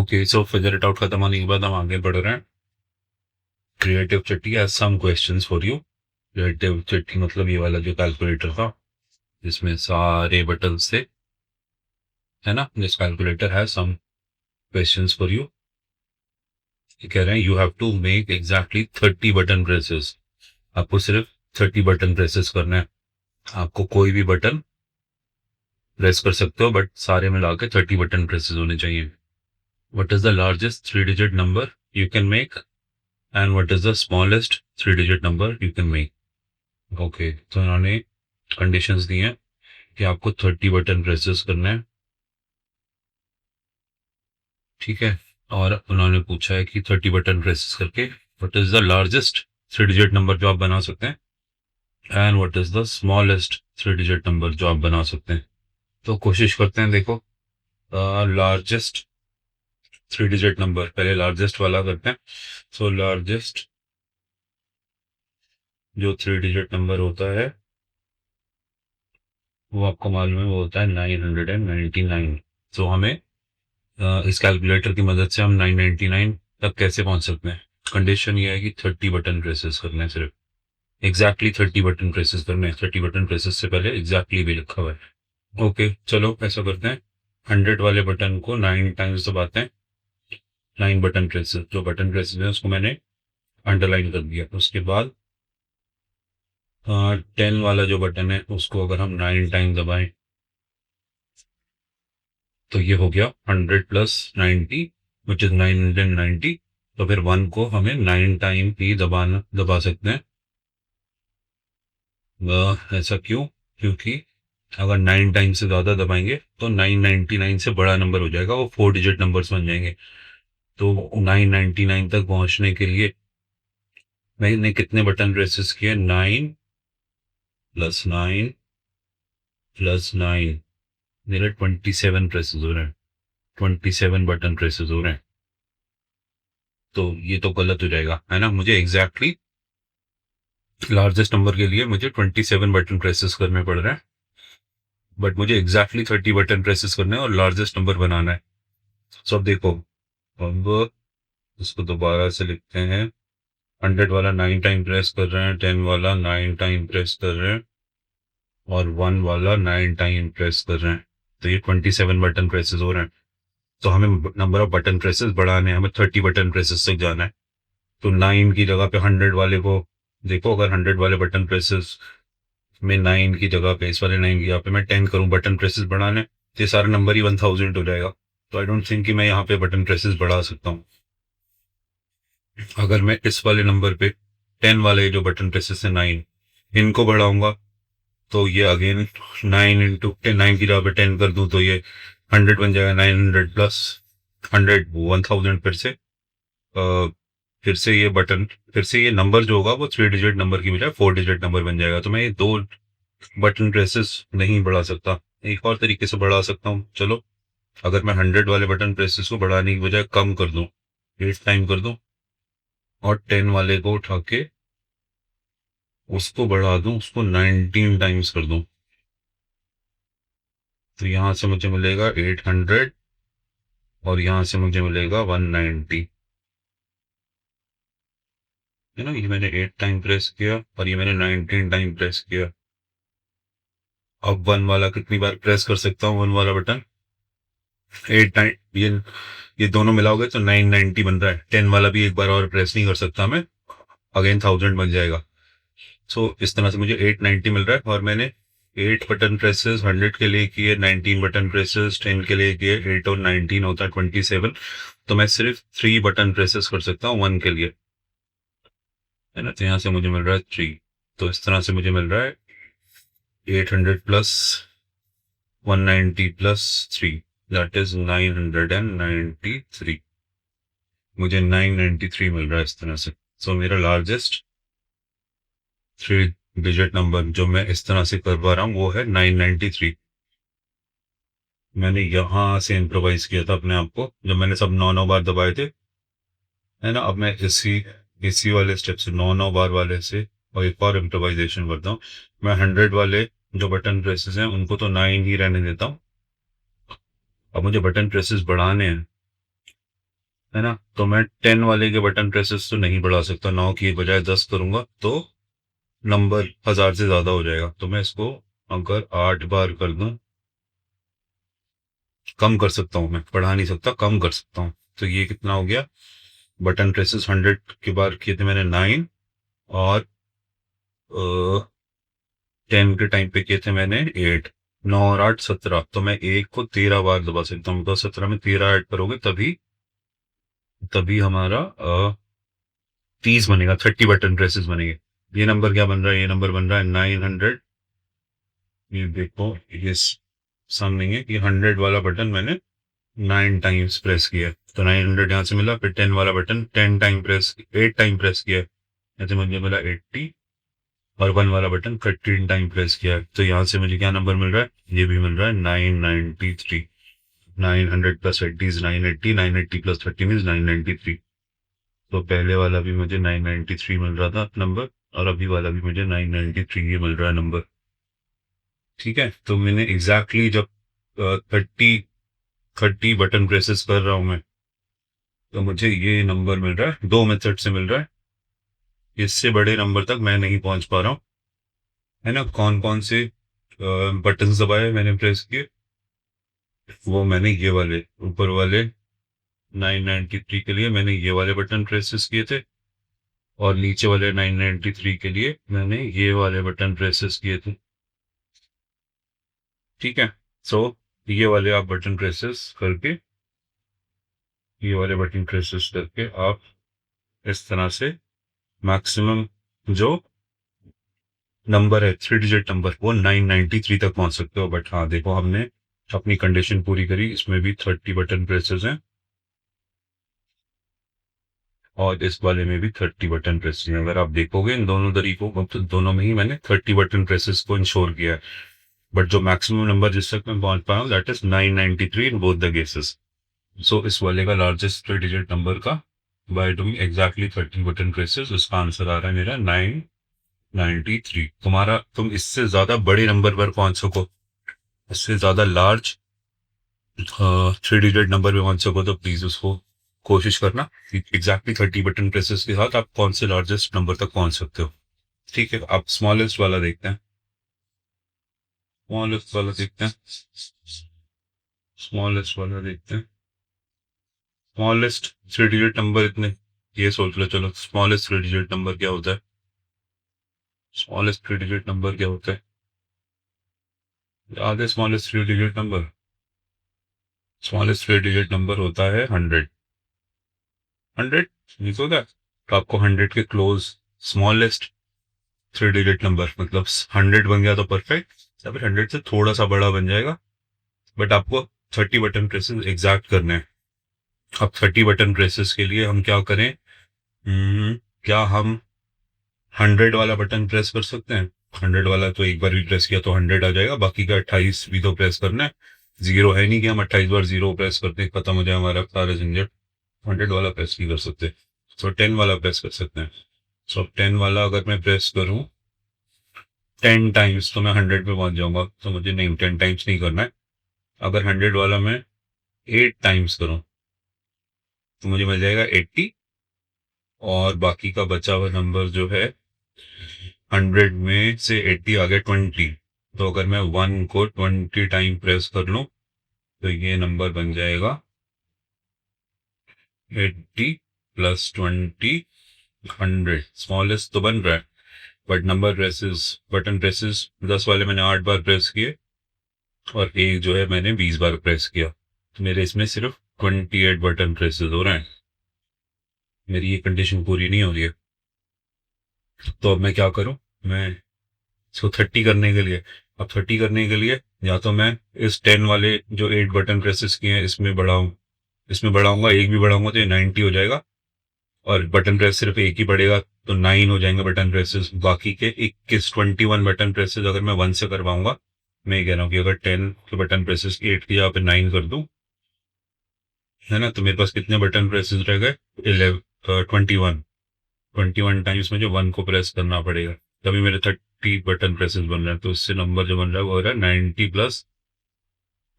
Okay, so figure it out खत्म होने के बाद हम आगे बढ़ रहे हैं। क्रिएटिव चिट्ठी has some questions for you. Creative चिट्ठी मतलब ये वाला जो कैलकुलेटर था जिसमें सारे बटन्स थे, है ना। This calculator has some questions for you. ये कह रहे हैं you have to make exactly 30 button presses. आपको सिर्फ 30 बटन प्रेसेस करना है। आपको कोई भी बटन प्रेस कर सकते हो बट सारे मिला के 30 बटन प्रेसेस होने चाहिए। What is the largest 3 digit number you can make and what is the smallest 3 digit number you can make. Okay, तो इन्होंने कंडीशंस दी हैं कि आपको 30 बटन प्रेसेस करना है, ठीक है। और उन्होंने पूछा है कि 30 बटन प्रेसेस करके what is the largest 3 digit number जो आप बना सकते हैं and what is the smallest 3 digit number जो आप बना सकते हैं। तो कोशिश करते हैं। देखो, लार्जेस्ट 3 डिजिट नंबर, पहले लार्जेस्ट वाला करते हैं। सो लार्जेस्ट जो 3 डिजिट नंबर होता है वो आपको मालूम है, वो होता है 999। सो हमें इस कैलकुलेटर की मदद से हम 999 तक कैसे पहुंच सकते हैं। कंडीशन ये है कि 30 बटन प्रेसेस करने हैं, सिर्फ एग्जैक्टली 30 बटन प्रेसेस करने हैं। 30 बटन प्रेसेस से पहले एग्जैक्टली भी लिखा हुआ है। ओके, चलो ऐसा करते हैं। 100 वाले बटन को 9 टाइम्स दबाते हैं। 9 बटन प्रेसेस, जो बटन प्रेसेस है उसको मैंने अंडरलाइन कर दिया। उसके बाद 10 वाला जो बटन है उसको अगर हम 9 टाइम दबाएं तो ये हो गया 100 प्लस 90 विच इज 990। तो फिर 1 को हमें 9 टाइम ही दबा सकते हैं। ऐसा क्यों? क्योंकि अगर 9 टाइम से ज़्यादा दबाएंगे तो 999 से बड़ा नंबर हो जाएगा, वो 4 डिजिट नंबर्स बन जाएंगे। तो 999 तक पहुंचने के लिए मैंने कितने बटन प्रेसेस किए? 9 प्लस 9 प्लस 9, मेरे 27 प्रेसेस हो रहे हैं। 27 बटन प्रेसेस हो रहे हैं। तो ये तो गलत हो जाएगा, है ना। मुझे एग्जैक्टली लार्जेस्ट नंबर के लिए मुझे 27 बटन प्रेसेस करने पड़ रहे हैं, बट मुझे एग्जैक्टली 30 बटन प्रेसेस करने हैं और लार्जेस्ट नंबर बनाना है। सो अब देखो, अब इसको दोबारा से लिखते हैं। 100 वाला 9 टाइम प्रेस कर रहे हैं, 10 वाला 9 टाइम प्रेस कर रहे हैं और 1 वाला 9 टाइम प्रेस कर रहे हैं। तो ये 27 बटन प्रेसेस हो रहे हैं। तो हमें नंबर ऑफ बटन प्रेसेस बढ़ाने हैं, हमें 30 बटन प्रेसेस तक जाना है। तो 9 की जगह पे 100 वाले को देखो, अगर 100 वाले बटन प्रेसेस में 9 की जगह पे, इस वाले 9 की जगह पे मैं 10 करूं बटन प्रेसेस बढ़ाने, तो ये सारा नंबर ही 1000 हो जाएगा। तो आई डोंट थिंक कि मैं यहाँ पे बटन प्रेसेस बढ़ा सकता हूँ। अगर मैं इस वाले नंबर पे 10 वाले जो बटन प्रेसेस है 9, इनको बढ़ाऊंगा तो ये अगेन 9 इंटू 10, 9 की जगह पे 10 कर दूं तो ये 100 बन जाएगा। 900 प्लस 100 1000। फिर से ये बटन, फिर से ये नंबर जो होगा वो 3 डिजिट नंबर की बजाय 4 डिजिट नंबर बन जाएगा। तो मैं ये 2 बटन प्रेसेस नहीं बढ़ा सकता। एक और तरीके से बढ़ा सकता हूँ। चलो, अगर मैं 100 वाले बटन प्रेसेस को बढ़ाने की बजाय कम कर दूं, 8 टाइम कर दूं और 10 वाले को उठा के उसको बढ़ा दूं, उसको 19 टाइम्स कर दूं, तो यहां से मुझे मिलेगा 800 और यहां से मुझे मिलेगा 190। है ना, ये मैंने 8 टाइम प्रेस किया और ये मैंने 19 टाइम प्रेस किया। अब 1 वाला कितनी बार प्रेस कर सकता हूँ? 1 वाला बटन 8 टाइम, ये दोनों मिलाओगे तो 990 बन रहा है। 10 वाला भी एक बार और प्रेस नहीं कर सकता मैं, अगेन 1000 बन जाएगा। सो इस तरह से मुझे 890 मिल रहा है और मैंने 8 बटन प्रेसेस 100 के लिए किए, 19 बटन प्रेसेस 10 के लिए किए, 8 और 19 होता है 27। तो मैं सिर्फ 3 बटन प्रेसेस कर सकता हूँ 1 के लिए, है ना। तो यहाँ से मुझे मिल रहा है 3। तो इस तरह से मुझे मिल रहा है 800 प्लस 190 प्लस 3, दैट इज 993। मुझे 993 मिल रहा है इस तरह से। सो मेरा लार्जेस्ट 3 डिजिट नंबर जो मैं इस तरह से कर पा रहा हूँ वो है 993। मैंने यहां से इम्प्रोवाइज किया था अपने आप को जब मैंने सब 9 बार दबाए थे, है ना। अब मैं इसी वाले स्टेप से 9 बार वाले से और एक और इम्प्रोवाइजेशन करता हूँ। मैं 100 वाले जो बटन प्रेसेस हैं उनको तो 9 ही रहने देता हूँ। अब मुझे बटन प्रेसेस बढ़ाने हैं, है ना। तो मैं 10 वाले के बटन प्रेसेस तो नहीं बढ़ा सकता, 9 की बजाय 10 करूंगा तो नंबर 1000 से ज्यादा हो जाएगा। तो मैं इसको अगर 8 बार कर दूं, कम कर सकता हूं, मैं बढ़ा नहीं सकता, कम कर सकता हूं। तो ये कितना हो गया, बटन प्रेसेस 100 के बार किए थे मैंने 9, और 10 के टाइम पे किए थे मैंने 8। 9 और 8 17, तो मैं एक को 13 बार दबा सकता हूँ। तो 17 में 13 ऐड करोगे तभी तभी हमारा 30 बनेगा, 30 बटन प्रेसेस बनेंगे। ये नंबर क्या बन रहा है, ये नंबर बन रहा है 900। ये देखो, ये सम नहीं है, ये 100 वाला बटन मैंने 9 टाइम्स प्रेस किया है। तो 900 यहाँ से मिला, फिर 10 वाला button 10 time press 8 time press किया है, ऐसे मुझे मिला 80। और 1 वाला बटन 13 टाइम प्रेस किया है। तो यहाँ से मुझे क्या नंबर मिल रहा है, ये भी मिल रहा है 993। 900 प्लस 80 इज 980, 980 प्लस 13 इज 993। तो पहले वाला भी मुझे 993 मिल रहा था नंबर, और अभी वाला भी मुझे 993 ही मिल रहा है नंबर। ठीक है, तो मैंने एग्जैक्टली जब 30 बटन प्रेसेस कर रहा हूं मैं, तो मुझे ये नंबर मिल रहा है, 2 मेथड से मिल रहा है। इससे बड़े नंबर तक मैं नहीं पहुंच पा रहा हूँ, है ना। कौन कौन से बटन दबाए मैंने प्रेस किए, वो मैंने ये वाले ऊपर वाले 993 के लिए मैंने ये वाले बटन प्रेसेस किए थे, और नीचे वाले 993 के लिए मैंने ये वाले बटन प्रेसेस किए थे। ठीक है, सो ये वाले आप बटन प्रेसेस करके, ये वाले बटन प्रेसेस करके आप इस तरह से मैक्सिमम जो नंबर है 3 डिजिट नंबर, वो 993 तक पहुंच सकते हो। बट हाँ देखो, हमने अपनी कंडीशन पूरी करी, इसमें भी 30 बटन प्रेसेस हैं, और इस वाले में भी 30 बटन प्रेसेस हैं। अगर आप देखोगे इन दोनों तरीकों को, तो दोनों में ही मैंने 30 बटन प्रेसेस को इंश्योर किया है। बट जो मैक्सिमम नंबर जिस तक मैं पहुंच पाया हूँ, that is 993 in both the cases. So इस वाले का लार्जेस्ट 3 डिजिट नंबर का by doing exactly 30 button presses, उसका आंसर आ रहा है मेरा 993। तुम्हारा, तुम इससे ज्यादा बड़े नंबर पर पहुंच सको, इससे ज्यादा लार्ज 3 डिजिट नंबर पे पहुंच सको, तो प्लीज उसको कोशिश करना कि एग्जैक्टली 30 बटन प्रेसेस के साथ आप कौन से लार्जेस्ट नंबर तक पहुंच सकते हो। ठीक है, आप स्मॉलेस्ट वाला देखते हैं, स्मॉलेस्ट वाला देखते हैं, स्मॉलेस्ट वाला देखते हैं। स्मॉलेस्ट 3 डिजिट नंबर इतने, ये सोच लो, चलो स्मॉलेस्ट 3 डिजिट नंबर क्या होता है, स्मॉलेस्ट 3 डिजिट नंबर क्या होता है, याद है smallest 3 digit number? Smallest 3 digit number होता है 100। 100 नहीं होता, तो आपको 100 के क्लोज स्मॉलेस्ट 3 डिजिट नंबर, मतलब 100 बन गया तो परफेक्ट, या फिर 100 से थोड़ा सा बड़ा बन जाएगा। बट आपको 30 बटन प्रेसेस एग्जैक्ट करने हैं। अब 30 बटन प्रेसेस के लिए हम क्या करें, क्या हम 100 वाला बटन प्रेस कर सकते हैं? 100 वाला तो एक बार भी प्रेस किया तो 100 आ जाएगा, बाकी का 28 भी तो प्रेस करना है। जीरो है नहीं कि हम 28 बार जीरो प्रेस करते खत्म हो जाए हमारा सारा झंझट। 100 वाला प्रेस नहीं कर सकते, सो 10 वाला प्रेस कर सकते हैं। सो 10 वाला अगर मैं प्रेस करूं 10 टाइम्स, तो मैं 100 पे पहुंच जाऊंगा। तो मुझे नहीं 10 टाइम्स नहीं करना है। अगर 100 वाला मैं 8 टाइम्स करूं, तो मुझे मिल जाएगा 80, और बाकी का बचा हुआ नंबर जो है 100 में से 80 आ गया 20। तो अगर मैं 1 को 20 टाइम प्रेस कर लूं, तो ये नंबर बन जाएगा 80 प्लस 20, 100। स्मॉलेस्ट तो बन रहा है, but number presses, button presses 10 वाले मैंने 8 बार प्रेस किए, और एक जो है मैंने 20 बार प्रेस किया। तो मेरे इसमें सिर्फ 28 बटन प्रेसेस हो रहे हैं, मेरी ये कंडीशन पूरी नहीं हो रही है। तो अब मैं क्या करूं, मैं इसको 30 करने के लिए, अब 30 करने के लिए या तो मैं इस 10 वाले जो 8 बटन प्रेसेस किए हैं इसमें बढ़ाऊं, इसमें बढ़ाऊंगा, एक भी बढ़ाऊंगा तो ये 90 हो जाएगा, और बटन प्रेस सिर्फ एक ही बढ़ेगा तो 9 हो जाएंगे बटन प्रेसेस। बाकी के 21 बटन प्रेसेस अगर मैं 1 से करवाऊंगा, मैं ये कह रहा हूँ कि अगर 10 के बटन प्रेसेस 8 की जगह पे 9 कर दूं, है ना, तो मेरे पास कितने बटन प्रेसेस रह गए, 21 टाइम्स मुझे 1 को प्रेस करना पड़ेगा, तभी मेरे 30 बटन प्रेसेस बन रहे हैं। तो इससे नंबर जो बन रहा है वो हो रहा है 90 प्लस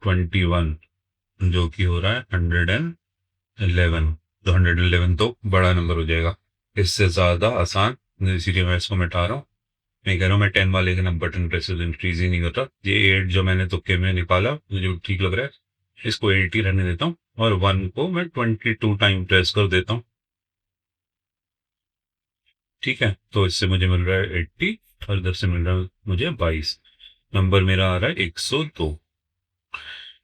21, जो कि हो रहा है 111। तो 111 तो बड़ा नंबर हो जाएगा। इससे ज़्यादा आसान, इसीलिए मैं इसको मिटा रहा हूँ। मैं कह रहा हूँ मैं 10 वाले के बटन प्रेसेस इंक्रीज ही नहीं करता। ये 8 जो मैंने तुक्के में निकाला, मुझे ठीक लग रहा है, इसको 8 ही रहने देता हूँ और 1 को मैं 22 टाइम प्रेस कर देता हूँ। ठीक है, तो इससे मुझे मिल रहा है 80 और इधर से मिल रहा है मुझे 22। नंबर मेरा आ रहा है 102।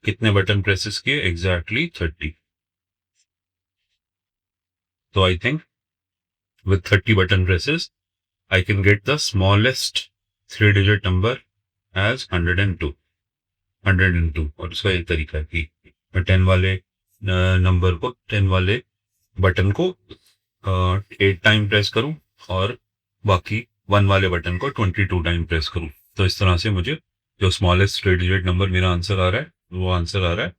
कितने बटन प्रेसेस किए? एग्जैक्टली 30। तो I think with 30 button presses I can get the smallest 3-digit number as 102। 102। और उसका एक तरीका है कि मैं 10 वाले नंबर को, 10 वाले बटन को 8 टाइम प्रेस करूं और बाकी 1 वाले बटन को 22 टाइम प्रेस करूं। तो इस तरह से मुझे जो स्मॉलेस्ट 3-digit नंबर मेरा आंसर आ रहा है, वो आंसर आ रहा है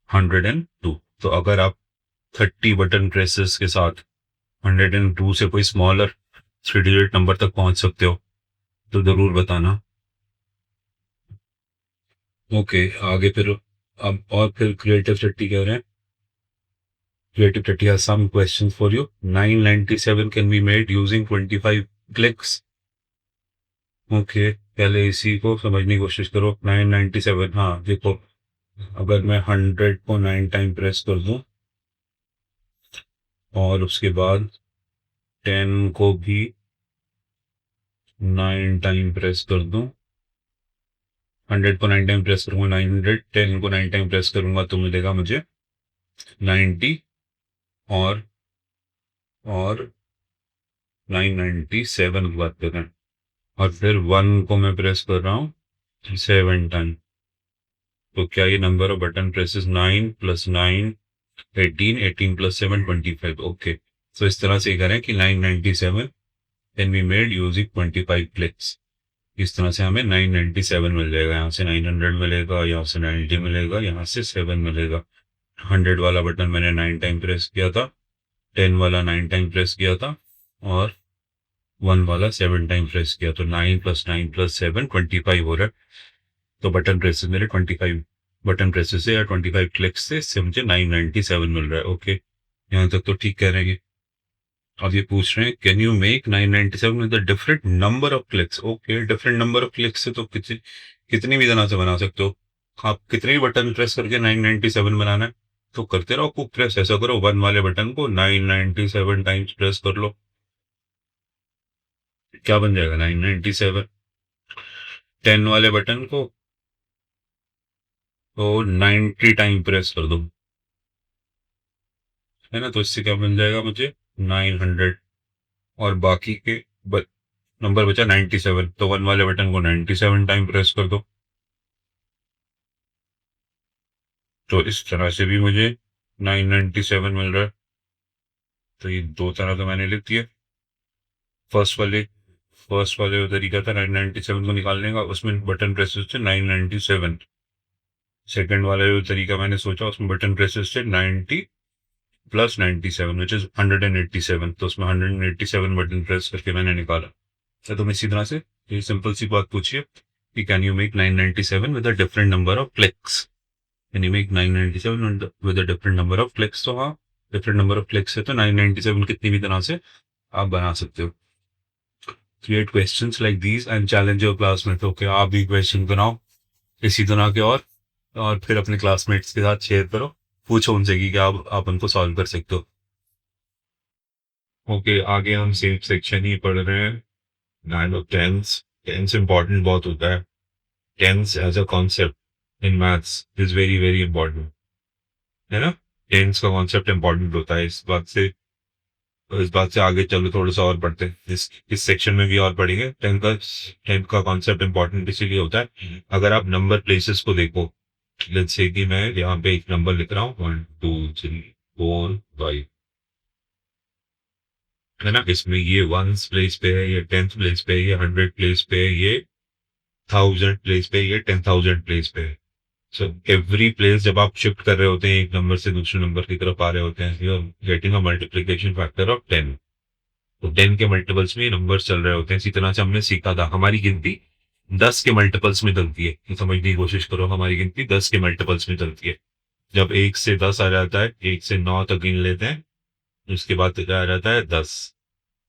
102। तो अगर आप 30 बटन प्रेसेस के साथ 102 से कोई स्मॉलर 3-digit नंबर तक पहुंच सकते हो तो जरूर बताना। ओके, आगे फिर अब और फिर क्रिएटिव चट्टी कह रहे हैं। Creative Chatti has some questions for you। 997 can be made using 25 clicks। Okay, पहले इसी को समझने की कोशिश करो। 997, हाँ देखो, अगर मैं 100 को 9 टाइम प्रेस कर दूं और उसके बाद 10 को भी 9 टाइम प्रेस कर दूं, 100 को 9 टाइम प्रेस करूंगा 900, 10 को 9 टाइम प्रेस करूंगा तो मिलेगा मुझे 90 और 997 की बात कर रहे हैं। और फिर 1 को मैं प्रेस कर रहा हूँ 7 टाइम। तो क्या ये number off button presses 9 + 9 18, 18 + 7 25। Okay, तो इस तरह से करें कि 997 can be made using 25 clicks. इस तरह से हमें 997 मिल जाएगा। यहाँ से 900 मिलेगा, यहाँ से 90 मिलेगा, यहाँ से 7 मिलेगा। 100 वाला बटन मैंने 9 टाइम प्रेस किया था, 10 वाला 9 टाइम प्रेस किया था और 1 वाला 7 टाइम प्रेस किया। तो 9 + 9 + 7 25 हो रहा है। तो बटन प्रेसेस मेरे 25 बटन प्रेसेस से या 25 क्लिक्स से इससे मुझे 997 मिल रहा है। ओके, यहाँ तक तो ठीक कह रहे हैं। अब ये पूछ रहे हैं can you make 997 with a different number of clicks. Okay, different number of clicks से तो कितनी भी तरह से बना सकते हो। आप कितने भी बटन प्रेस करके 997 बनाना है तो करते रहो खूब प्रेस। ऐसा करो 1 वाले बटन को 997 टाइम्स प्रेस कर लो। क्या बन जाएगा 997। 10 वाले बटन को तो 90 टाइम प्रेस कर दो, है ना। तो इससे क्या बन जाएगा मुझे 900 और बाकी के नंबर बचा 97। तो 1 वाले बटन को 97 टाइम प्रेस कर दो। तो इस तरह से भी मुझे 997 मिल रहा है। तो ये दो तरह तो मैंने लिख दिए। फर्स्ट वाले जो तरीका था 997 को निकालने का, उसमें बटन प्रेसेस थे 997। सेकंड वाला जो तरीका मैंने सोचा उसमें बटन प्रेसेस थे 90 + 97 विच इज 187। तो उसमें 187 बटन प्रेस करके मैंने निकाला। तो तुम इसी तरह से ये सिंपल सी बात पूछिए कि can you make 997 with a different number of clicks. Can you make 997 with a different number of clicks. तो हाँ, डिफरेंट नंबर ऑफ क्लिक्स है तो 997 कितनी भी तरह से आप बना सकते हो। Create questions like these and challenge your classmate. Okay, आप भी क्वेश्चन बनाओ इसी तरह के और फिर अपने क्लासमेट्स के साथ शेयर करो। पूछो उनसे कि क्या आप उनको सॉल्व कर सकते हो। ओके, आगे हम सेम सेक्शन ही पढ़ रहे हैं। Nine of tens. Tens important बहुत होता है। Tens as a concept in maths is very very important, है ना। टेंस का कॉन्सेप्ट इंपॉर्टेंट होता है। इस बात से आगे चलो थोड़ा सा और पढ़ते हैं। इस सेक्शन में भी और पढ़ेंगे। टेंथ का कॉन्सेप्ट इंपॉर्टेंट इसीलिए होता है। अगर आप नंबर प्लेसेस को देखो, लेट्स से कि मैं यहाँ पे एक नंबर लिख रहा हूँ 1 2 3 4 5, है ना। इसमें ये 1 प्लेस पे है, ये 10th प्लेस पे है, ये 100 प्लेस पे है, ये 1000 प्लेस पे है, ये 10,000 प्लेस पे है। सो एवरी प्लेस जब आप शिफ्ट कर रहे होते हैं एक नंबर से दूसरे नंबर की तरफ आ रहे होते हैं, you are getting a multiplication factor of 10। तो 10 के मल्टीपल्स में नंबर चल रहे होते हैं। इसी तरह से हमने सीखा था हमारी गिनती 10 के मल्टीपल्स में चलती है। तो समझने की कोशिश करो, हमारी गिनती 10 के मल्टीपल्स में चलती है। जब 1 से 10 आ जाता है, 1 से 9 तक गिन लेते हैं, उसके बाद क्या आ जाता है 10।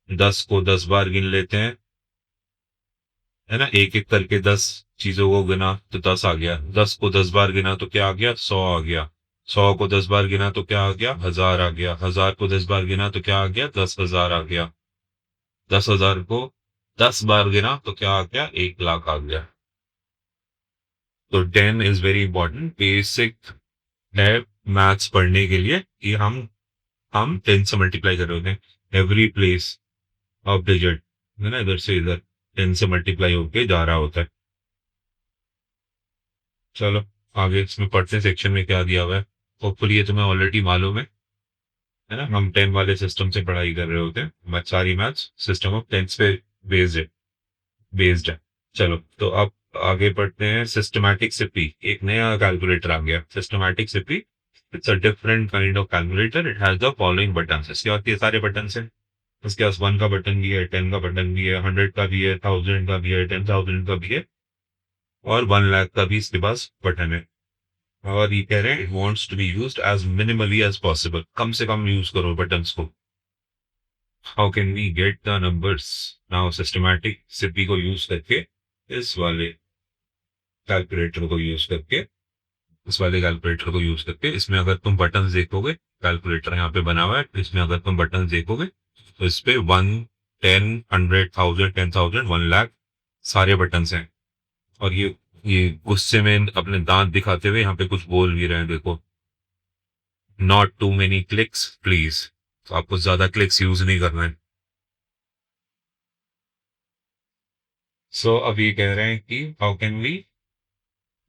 10 को 10 बार गिन लेते हैं, है ना, एक एक करके 10 चीजों को गिना तो 10 आ गया। 10 को 10 बार गिना तो क्या आ गया, 100 आ गया। 100 को 10 बार गिना तो क्या आ गया, 1000 आ गया। 1000 को 10 बार गिना तो क्या आ गया, 10,000 आ गया। 10,000 को 10 बार गिना तो क्या आ गया, 1,00,000 आ गया। तो 10 इज वेरी इंपॉर्टेंट, बेसिक है मैथ्स पढ़ने के लिए कि हम 10 से मल्टीप्लाई कर रहे होते हैं एवरी प्लेस ऑफ डिजिट, है ना, इधर से इधर 10 से मल्टीप्लाई होके जा रहा होता है। चलो आगे इसमें पढ़ते हैं सेक्शन में क्या दिया हुआ है। होपफुली ये तुम्हें ऑलरेडी मालूम है ना, हम 10 वाले सिस्टम से पढ़ाई कर रहे होते हैं, सारी मैथ्स सिस्टम ऑफ टेंस पे बेस्ड है। चलो तो अब आगे पढ़ते हैं सिस्टमैटिक सिपी। एक नया कैलकुलेटर आ गया, systematic CP. It's a different kind of calculator, it has the following button. इसके बाद ये सारे बटन हैं, उसके पास 1 का बटन भी है, 10 का बटन भी है, 100 का भी है, 1000 का भी है, 10,000 का भी है, और 1,00,000 का भी इसके पास बटन है। और ये कह रहे हैं wants to be used as minimally as possible, कम से कम यूज करो बटन्स को। How can we get the numbers now, systematic सिपी को यूज करके, इस वाले कैलकुलेटर को यूज करके, इसमें अगर तुम बटन देखोगे, कैलकुलेटर यहाँ पे बना हुआ है, इसमें अगर तुम बटन देखोगे तो इस पे 1, 10, 100, 1000, 10,000, 1,00,000 सारे बटन हैं। और ये गुस्से में अपने दांत दिखाते हुए यहाँ पे कुछ बोल भी रहे हैं, देखो, not too many clicks please. तो आपको ज्यादा क्लिक्स यूज नहीं करना है। सो अब ये कह रहे हैं कि how can we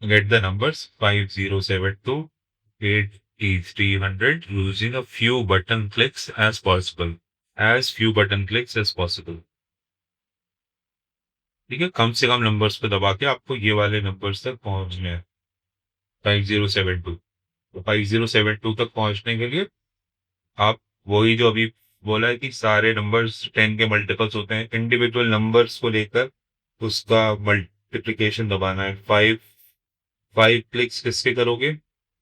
get the numbers 5072 8300 using a few button clicks as possible, ठीक है, कम से कम नंबर्स पे दबा के आपको ये वाले नंबर्स तक पहुंचने हैं, 5072। तो 5072 तक पहुंचने के लिए आप वही जो अभी बोला है कि सारे नंबर्स 10 के मल्टीपल्स होते हैं, इंडिविजुअल नंबर्स को लेकर उसका मल्टीप्लीकेशन दबाना है। 5 क्लिक्स किसके करोगे,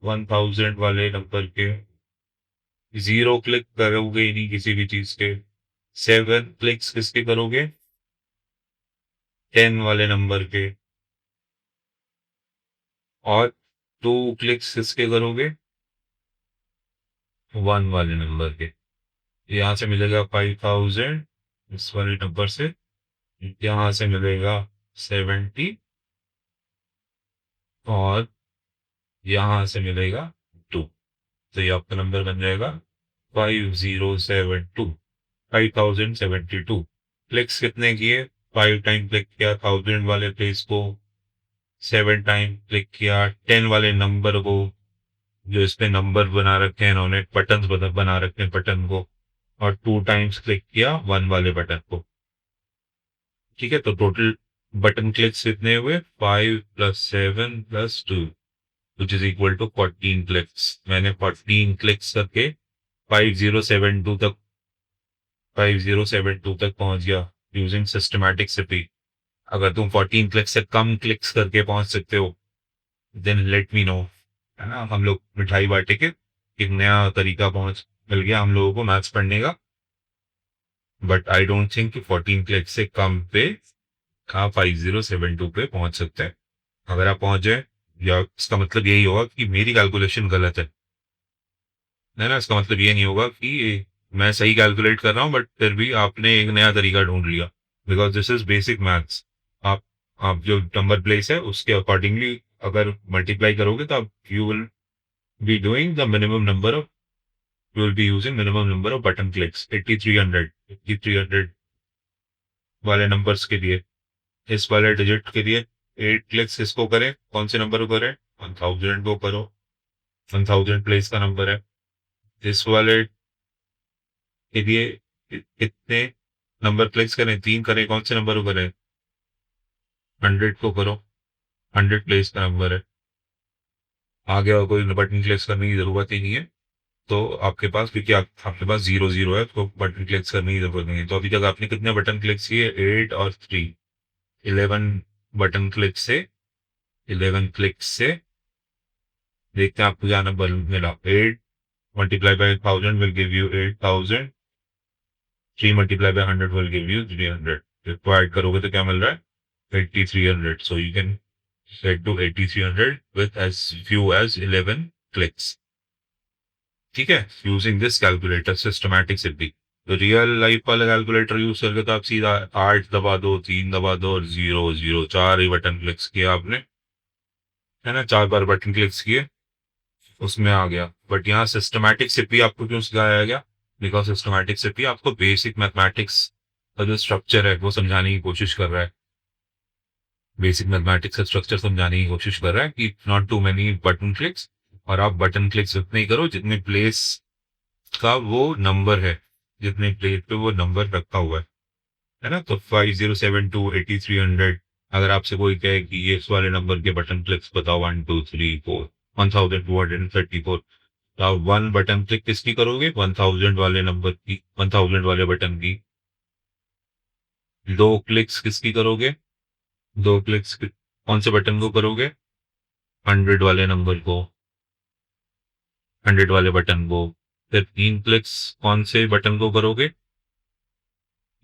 1000 वाले नंबर के। 0 क्लिक करोगे ही नहीं किसी भी चीज के। 7 क्लिक्स किसके करोगे, 10 वाले नंबर के। और 2 क्लिक्स किसके करोगे, 1 वाले नंबर के। यहाँ से मिलेगा 5000 इस वाले नंबर से, यहाँ से मिलेगा 70, और यहाँ से मिलेगा 2। तो ये आपका नंबर बन जाएगा 5072, 5072। क्लिक्स कितने किए, 5 टाइम क्लिक किया 1000 वाले प्लेस को, 7 टाइम क्लिक किया 10 वाले नंबर को, जो इस पे नंबर बना रखे हैं इन्होंने, बटन बना रखे हैं बटन को, और 2 टाइम्स क्लिक किया 1 वाले बटन को। ठीक है, तो टोटल बटन क्लिक्स कितने हुए, 5 + 7 + 2 which is equal to 14 clicks. मैंने 14 क्लिक्स करके 5072 तक 5072 तक पहुंच गया यूजिंग सिस्टमैटिक सिपी। अगर तुम 14 क्लिक्स से कम क्लिक्स करके पहुंच सकते हो, देन लेट मी नो, है ना, हम लोग मिठाई बांटे के एक नया तरीका पहुंच मिल गया हम लोगों को मैथ्स पढ़ने का। बट आई डोंट थिंक कि 14 क्लिक्स से कम पे आप 5072 पे पहुंच सकते हैं। अगर आप पहुंच जाए, या इसका मतलब यही होगा कि मेरी कैलकुलेशन गलत है ना, इसका मतलब ये नहीं होगा कि मैं सही कैलकुलेट कर रहा हूँ बट फिर भी आपने एक नया तरीका ढूंढ लिया, because this is basic maths. आप आप जो नंबर प्लेस है उसके अकॉर्डिंगली अगर मल्टीप्लाई करोगे तो आप you will be doing the minimum number of, you will be using minimum number off button clicks. 8300 वाले नंबर्स के लिए, इस वाले डिजिट के लिए 8 क्लिक्स इसको करें, कौन से नंबर को करें, 1000 को करो, 1000 प्लेस का नंबर है। इस वाले के लिए कितने नंबर क्लिक्स करें, 3 करें, कौन से नंबर को करें, 100 को करो, 100 प्लेस का नंबर है। आगे और कोई बटन क्लिक्स करने की जरूरत ही नहीं है। तो आपके पास, क्योंकि आपके पास 0 0 है, तो बटन क्लिक्स करने की जरूरत नहीं है। तो अभी तक आपने कितने बटन क्लिक्स किए, 8 और 3, 11 बटन क्लिक से 11 क्लिक से देखते हैं आपको क्या नंबर मिला। 8 multiply by 1000 will give you 8000। 3 multiply by 100 will give you 300। इसको ऐड करोगे तो क्या मिल रहा है? 8300। So you can get to 8300 with as few as 11 clicks. ठीक है, यूजिंग दिस कैलकुलेटर सिस्टमैटिक सिद्धि। तो रियल लाइफ वाला कैलकुलेटर यूज करके तो आप सीधा 8 दबा दो, 3 दबा दो और 0 0 4 ही बटन क्लिक्स किया आपने, है ना, 4 बार बटन क्लिक्स किए, उसमें आ गया। बट यहाँ सिस्टमैटिक सिद्धि आपको क्यों सिखाया गया? बिकॉज सिस्टमैटिक सिद्धि आपको बेसिक मैथमेटिक्स का जो स्ट्रक्चर है वो समझाने की कोशिश कर रहा है। बेसिक मैथमेटिक्स का स्ट्रक्चर समझाने की कोशिश कर रहा है कि not too many button clicks, और आप बटन क्लिक्स उतने ही करो जितने प्लेस का वो नंबर है, जितने प्लेट पे वो नंबर रखा हुआ है ना। तो 5072 8300, अगर आपसे कोई कहे कि ये इस वाले नंबर के बटन क्लिक्स बताओ 1 2 3 4 1234, तो आप 1 बटन क्लिक किसकी करोगे? 1000 वाले नंबर की, 1000 वाले बटन की। 2 क्लिक्स किसकी करोगे? 2 क्लिक्स कौन से बटन को करोगे? 100 वाले नंबर को, 100 वाले बटन को। फिर 3 क्लिक्स कौन से बटन को करोगे?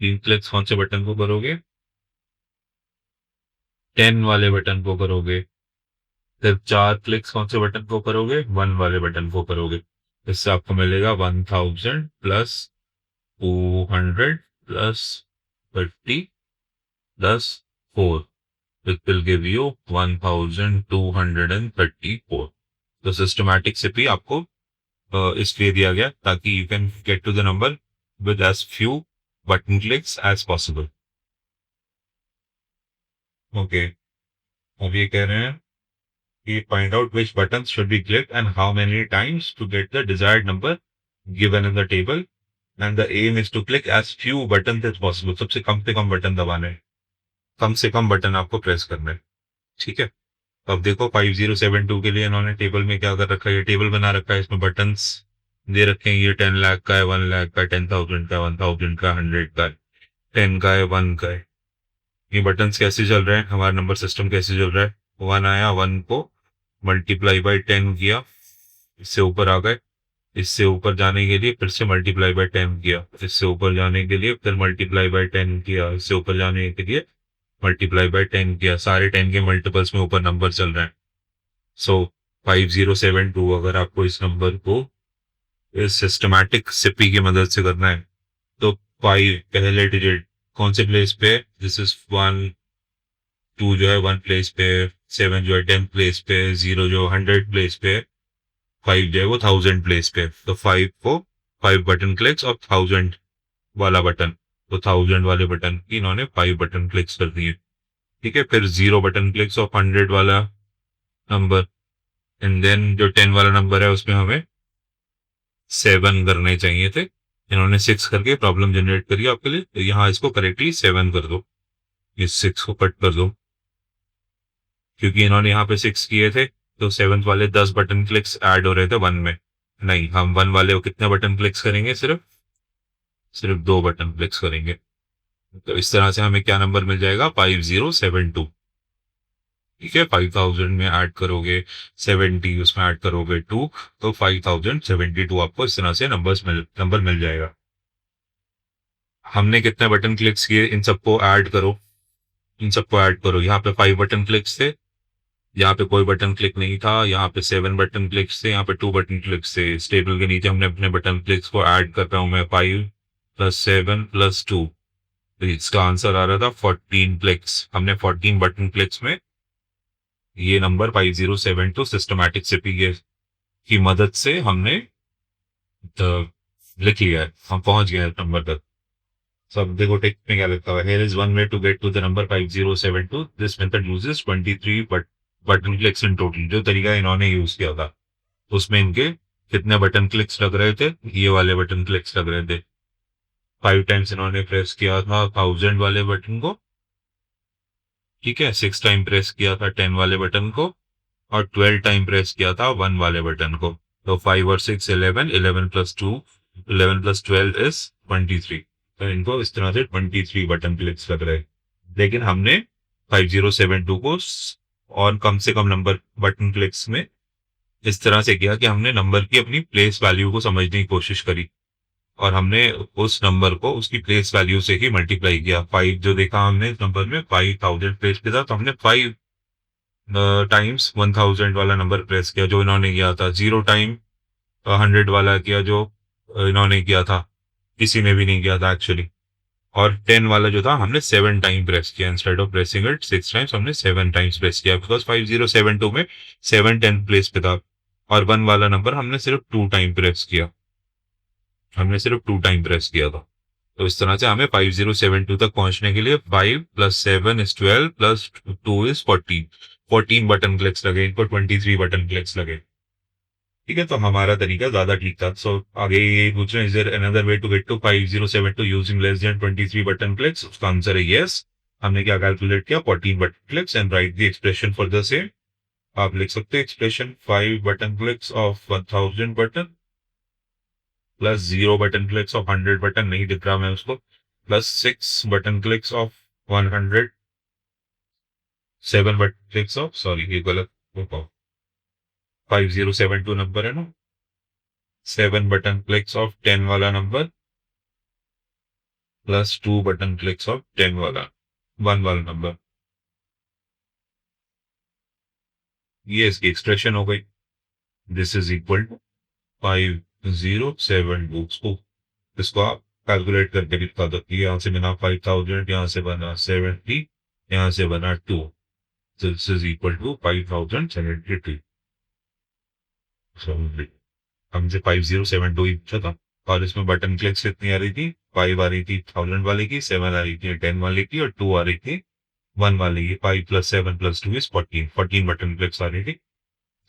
3 क्लिक्स कौन से बटन को करोगे? 10 वाले बटन को करोगे। फिर 4 क्लिक्स कौन से बटन को करोगे? 1 वाले बटन को करोगे। इससे आपको मिलेगा 1000 plus 200 plus 30 plus 4, which will give you 1234। तो सिस्टमैटिक से भी आपको इसलिए दिया गया ताकि you can get to the number with as few button clicks as possible. Okay, अब ये कह रहे हैं कि find out which buttons should be clicked and how many times to get the desired number given in the table, and the aim is to click as few buttons as possible. सबसे कम से कम button दबाने हैं, कम से कम button आपको press करना है। ठीक है, अब देखो 5072 के लिए इन्होंने टेबल में क्या कर रखा है, ये टेबल बना रखा है, इसमें बटन्स दे रखे हैं। ये 10 लाख का है, 1 लाख का, 10,000 का, 1000 का, 100 का, 10 का है, 1 का है। ये बटन्स कैसे चल रहे हैं, हमारा नंबर सिस्टम कैसे चल रहा है? 1 आया, 1 को मल्टीप्लाई बाय 10 किया, इससे ऊपर आ गए। इससे ऊपर जाने के लिए फिर से मल्टीप्लाई बाय 10 किया, इससे ऊपर जाने के लिए फिर मल्टीप्लाई बाय 10 किया, इससे ऊपर जाने के लिए मल्टीप्लाई बाय 10 किया। सारे 10 के मल्टीपल्स में ऊपर नंबर चल रहे हैं। सो 5072, अगर आपको इस नंबर को इस सिस्टमैटिक सिपी की मदद से करना है तो 5 पहले डिजिट कौन से प्लेस पे? दिस इज 1, 2 जो है 1 प्लेस पे, 7 जो है 10 प्लेस पे, 0 जो 100 प्लेस पे, 5 जो है वो 1000 प्लेस पे। तो 5 को 5 बटन क्लिक्स और 1000 वाला बटन, तो 1000 वाले बटन की इन्होंने 5 बटन क्लिक्स कर दिए। ठीक है, फिर 0 बटन क्लिक्स ऑफ 100 वाला नंबर, एंड देन जो 10 वाला नंबर है उसमें हमें 7 करने चाहिए थे, इन्होंने 6 करके प्रॉब्लम जनरेट करी आपके लिए। तो यहाँ इसको करेक्टली 7 कर दो, इस 6 को कट कर दो, क्योंकि इन्होंने यहाँ पे 6 किए थे तो 7th वाले 10 बटन क्लिक्स ऐड हो रहे थे 1 में। नहीं, हम 1 वाले को कितने बटन क्लिक्स करेंगे? सिर्फ 2 बटन क्लिक्स करेंगे। तो इस तरह से हमें क्या नंबर मिल जाएगा? 5072। ठीक है, 5000 में ऐड करोगे 70, उसमें ऐड करोगे 2, तो 5072 आपको इस तरह से नंबर मिल जाएगा। हमने कितने बटन क्लिक्स किए, इन सबको ऐड करो, इन सबको ऐड करो। यहाँ पे 5 बटन क्लिक्स थे, यहाँ पे कोई बटन क्लिक नहीं था, यहाँ पे 7 बटन क्लिक्स थे, यहाँ पे 2 बटन क्लिक्स थे। इस टेबल के नीचे हमने अपने बटन क्लिक्स को ऐड कर रहा हूँ मैं, 5 प्लस 7 प्लस 2, तो इसका आंसर आ रहा था 14 क्लिक्स। हमने 14 बटन क्लिक्स में ये नंबर 5072 सिस्टमैटिक सिपी की मदद से हमने लिख लिया है, हम पहुंच गए नंबर तक। सब देखो टेक्स्ट में क्या लिखा हुआ है, here is one way to get to the number 5072, this method uses 23 button clicks in total. जो तरीका इन्होंने यूज किया था उसमें इनके कितने बटन क्लिक्स लग रहे थे? ये वाले बटन क्लिक्स लग रहे थे। 5 टाइम्स इन्होंने प्रेस किया था 1000 वाले बटन को, ठीक है, 6 टाइम प्रेस किया था 10 वाले बटन को, और 12 टाइम प्रेस किया था 1 वाले बटन को। तो 5 और 6 11, 11 प्लस 2, 11 प्लस 12 इज 23। तो इनको इस तरह से 23 बटन क्लिक्स लग रहे। लेकिन हमने 5072 को और कम से कम नंबर बटन क्लिक्स में इस तरह से किया कि हमने नंबर की अपनी प्लेस वैल्यू को समझने की कोशिश करी और हमने उस नंबर को उसकी प्लेस वैल्यू से ही मल्टीप्लाई किया। 5 जो देखा हमने इस नंबर में 5000 प्लेस पे था, तो हमने 5 टाइम्स 1000 वाला नंबर प्रेस किया जो इन्होंने किया था। 0 टाइम 100 वाला किया जो इन्होंने किया था, किसी ने भी नहीं किया था एक्चुअली। और 10 वाला जो था हमने 7 टाइम प्रेस किया, instead of pressing it 6 times हमने 7 टाइम्स प्रेस किया, बिकॉज 5072 में 7 10 प्लेस पे था। और 1 वाला नंबर हमने सिर्फ 2 टाइम प्रेस किया, हमने सिर्फ 2 टाइम प्रेस किया था। तो इस तरह से हमें 5072 तक पहुंचने के लिए 5 plus 7 is 12 plus 2 is 14, 14 button clicks लगे, इनको 23 बटन क्लिक्स लगे। ठीक है, तो हमारा तरीका ज्यादा ठीक था। सो आगे ये पूछ रहे हैं, is there another way to get to 5072 using less than 23 button clicks? उसका आंसर है यस। हमने क्या कैलकुलेट किया, 14 button clicks and write the expression for the same. आप लिख सकते हैं expression 5 button clicks of 1000 button plus 0 button clicks of 100 button, नहीं दिख रहा मैं उसको, plus 6 button clicks of 100, 7 button clicks of, sorry ये गलत, 5072 नंबर है ना, 7 बटन क्लिक्स ऑफ 10 वाला number plus 2 button clicks of 10 वाला 1 वाला नंबर, ये इसकी एक्सप्रेशन हो गई। This is equal to 5072। इसको आप कैलकुलेट करके भी बता सकते हैं। यहाँ से बना 5000, यहाँ से बना 70, यहाँ से बना 2, दिस इज इक्वल टू 5072। हमसे 5072 ही पूछा था और इसमें बटन क्लिक्स कितनी आ रही थी, 5 आ रही थी 1000 वाले की, 7 आ रही थी 10 वाले की, और 2 आ रही थी 1 वाले की। 5 plus 7 plus 2 is 14, 14 button clicks आ रही थी।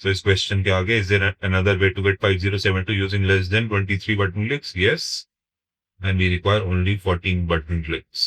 So इस क्वेश्चन के आगे, is there another way to get 5072 using less than 23 button clicks? Yes, and we require only 14 button clicks.